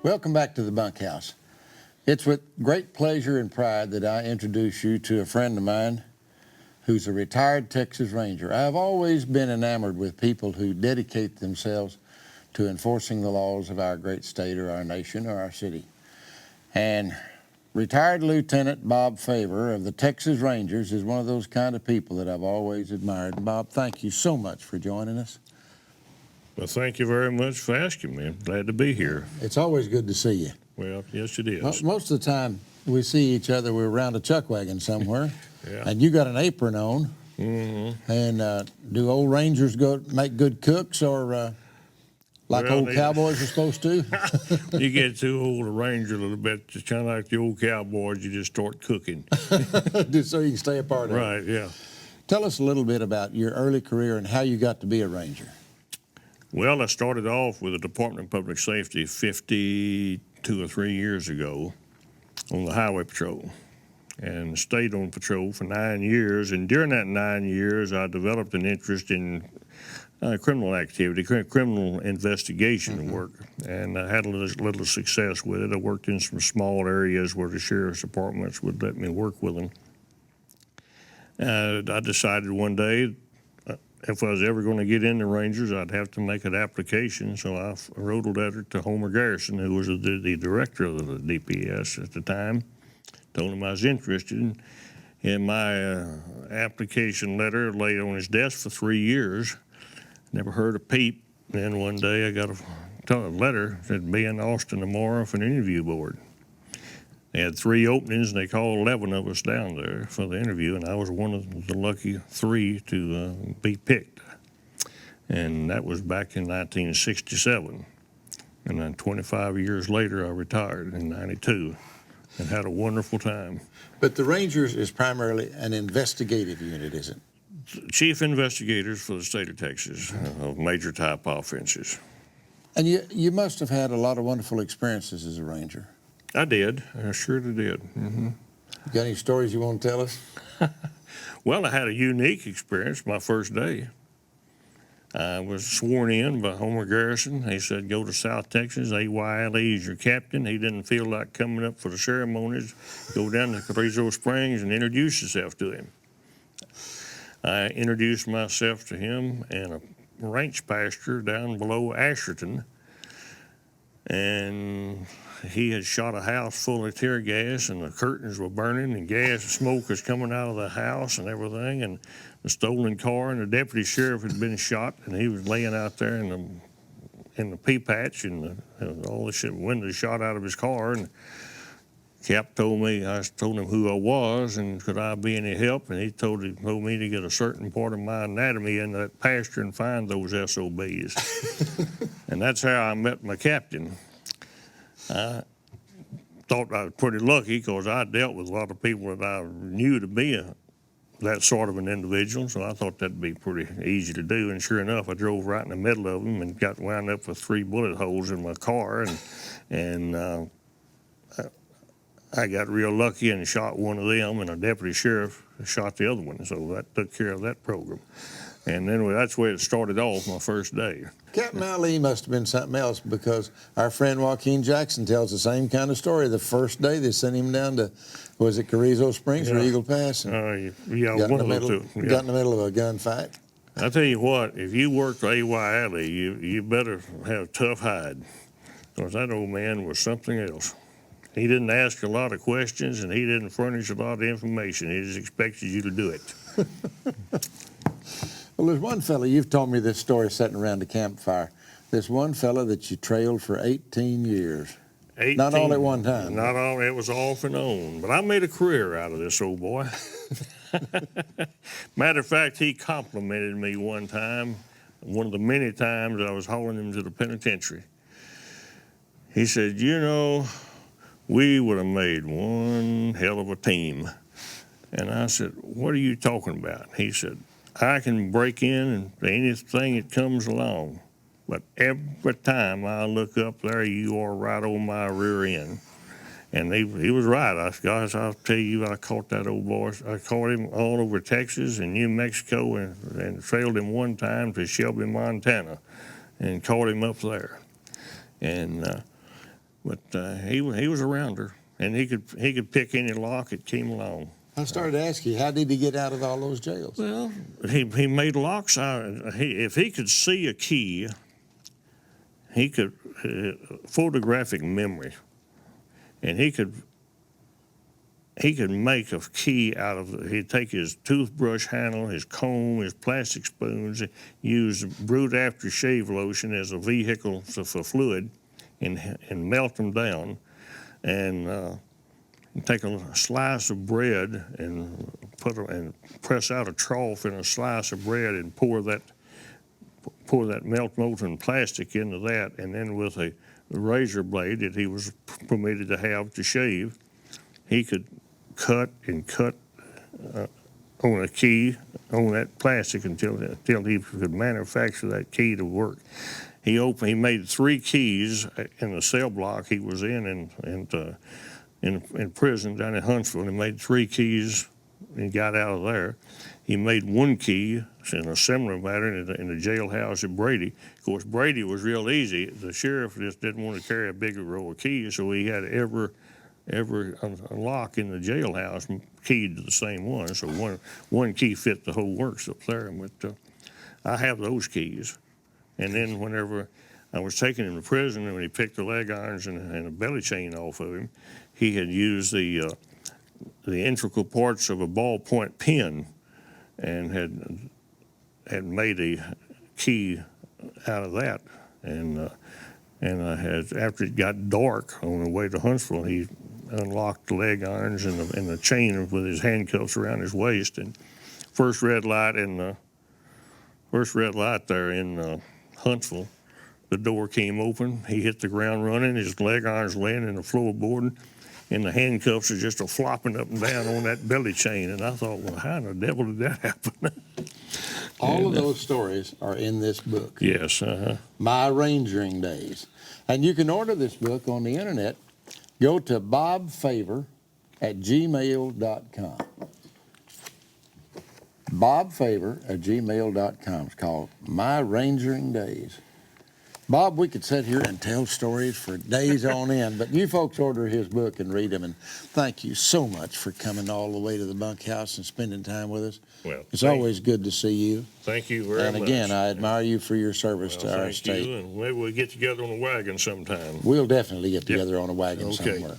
Welcome back to the Bunkhouse. It's with great pleasure and pride that I introduce you to a friend of mine who's a retired Texas Ranger. I've always been enamored with people who dedicate themselves to enforcing the laws of our great state or our nation or our city. And retired Lieutenant Bob Favor of the Texas Rangers is one of those kind of people that I've always admired. Bob, thank you so much for joining us. Well, thank you very much for asking me. I'm glad to be here. It's always good to see you. Well, yes, it is. Most of the time we see each other, we're around a chuck wagon somewhere, Yeah. and you got an apron on. Mm-hmm. And do old Rangers make good cooks, or like Well, old cowboys are supposed to? You get too old to ranger a little bit, it's kind of like the old cowboys, you just start cooking. Just so you can stay apart. Right, yeah. Tell us a little bit about your early career and how you got to be a Ranger. Well, I started off with the Department of Public Safety 52 or 3 years ago on the highway patrol, and stayed on patrol for 9 years. And during that 9 years, I developed an interest in criminal activity, criminal investigation work, and I had a little success with it. I worked in some small areas where the sheriff's departments would let me work with them. I decided one day if I was ever going to get in the Rangers, I'd have to make an application. So I wrote a letter to Homer Garrison, who was the director of the DPS at the time. Told him I was interested. And my application letter lay on his desk for 3 years. Never heard a peep. Then one day I got a letter that said, be in Austin tomorrow for an interview board. They had 3 openings, and they called 11 of us down there for the interview, and I was one of the lucky 3 to be picked. And that was back in 1967. And then 25 years later, I retired in 92 and had a wonderful time. But the Rangers is primarily an investigative unit, isn't it? Chief investigators for the state of Texas of major type offenses. And you must have had a lot of wonderful experiences as a Ranger. I did. I sure did. Mm-hmm. You got any stories you want to tell us? Well, I had a unique experience my first day. I was sworn in by Homer Garrison. He said, go to South Texas. AYLE is your captain. He didn't feel like coming up for the ceremonies. Go down to Carrizo Springs and introduce yourself to him. I introduced myself to him and a ranch pasture down below Asherton. And he had shot a house full of tear gas, and the curtains were burning, and gas and smoke was coming out of the house and everything, and the stolen car, and the deputy sheriff had been shot, and he was laying out there in the pea patch, and all the shit, windows shot out of his car. And Cap told me, I told him who I was and could I be any help, and he told me to get a certain part of my anatomy in that pasture and find those SOBs. And that's how I met my captain. I thought I was pretty lucky because I dealt with a lot of people that I knew to be that sort of an individual, so I thought that'd be pretty easy to do. And sure enough, I drove right in the middle of them and got wound up with 3 bullet holes in my car, and I got real lucky and shot one of them, and a deputy sheriff shot the other one, so that took care of that program. And anyway, that's where it started off my first day. Captain Ali must have been something else, because our friend Joaquin Jackson tells the same kind of story. The first day they sent him down to, was it Carrizo Springs or Eagle Pass? Yeah, one of those two. Got in the middle of a gunfight. I tell you what, if you worked AYLE, you better have a tough hide, because that old man was something else. He didn't ask a lot of questions, and he didn't furnish a lot of information. He just expected you to do it. Well, there's one fella, you've told me this story sitting around the campfire. There's one fella that you trailed for 18 years. 18, not all at one time. Not all, it was off and on. But I made a career out of this old boy. Matter of fact, he complimented me one time, one of the many times I was hauling him to the penitentiary. He said, you know, we would have made one hell of a team. And I said, what are you talking about? He said, I can break in and anything that comes along, but every time I look up there, you are right on my rear end. And he was right. Guys, I'll tell you, I caught that old boy. I caught him all over Texas and New Mexico, and trailed him one time to Shelby, Montana, and caught him up there. And But he was around her, and he could pick any lock that came along. I started to ask you, how did he get out of all those jails? Well, he made locks out. If he could see a key, he could photographic memory, and he could make a key out of. He'd take his toothbrush handle, his comb, his plastic spoons, use Brute aftershave lotion as a vehicle for fluid, and melt them down, and take a slice of bread and press out a trough in a slice of bread and pour that molten plastic into that, and then with a razor blade that he was permitted to have to shave, he could cut on a key on that plastic until he could manufacture that key to work. He made 3 keys in the cell block he was in prison down in Huntsville. He made 3 keys and got out of there. He made 1 key in a similar matter in the jailhouse at Brady. Of course, Brady was real easy. The sheriff just didn't want to carry a bigger row of keys, so he had every lock in the jailhouse keyed to the same one. So one key fit the whole works up there. But I have those keys. And then whenever I was taking him to prison, and when he picked the leg irons and a belly chain off of him, he had used the integral parts of a ballpoint pen and had made a key out of that. And I had, after it got dark on the way to Huntsville, he unlocked the leg irons and the chain with his handcuffs around his waist. And first red light there in Huntsville, the door came open. He hit the ground running. His leg irons laying in the floorboard, and the handcuffs are just flopping up and down on that belly chain. And I thought, well, how in the devil did that happen? All of those stories are in this book. Yes. My Rangering Days. And you can order this book on the internet. Go to bobfavor@gmail.com. bobfavor@gmail.com. It's called My Rangering Days. Bob, we could sit here and tell stories for days on end, but you folks order his book and read them, and thank you so much for coming all the way to the bunkhouse and spending time with us. Well, it's always good to see you. Thank you very much. And again, I admire you for your service to our state. Thank you, and maybe we'll get together on a wagon sometime. We'll definitely get together on a wagon somewhere.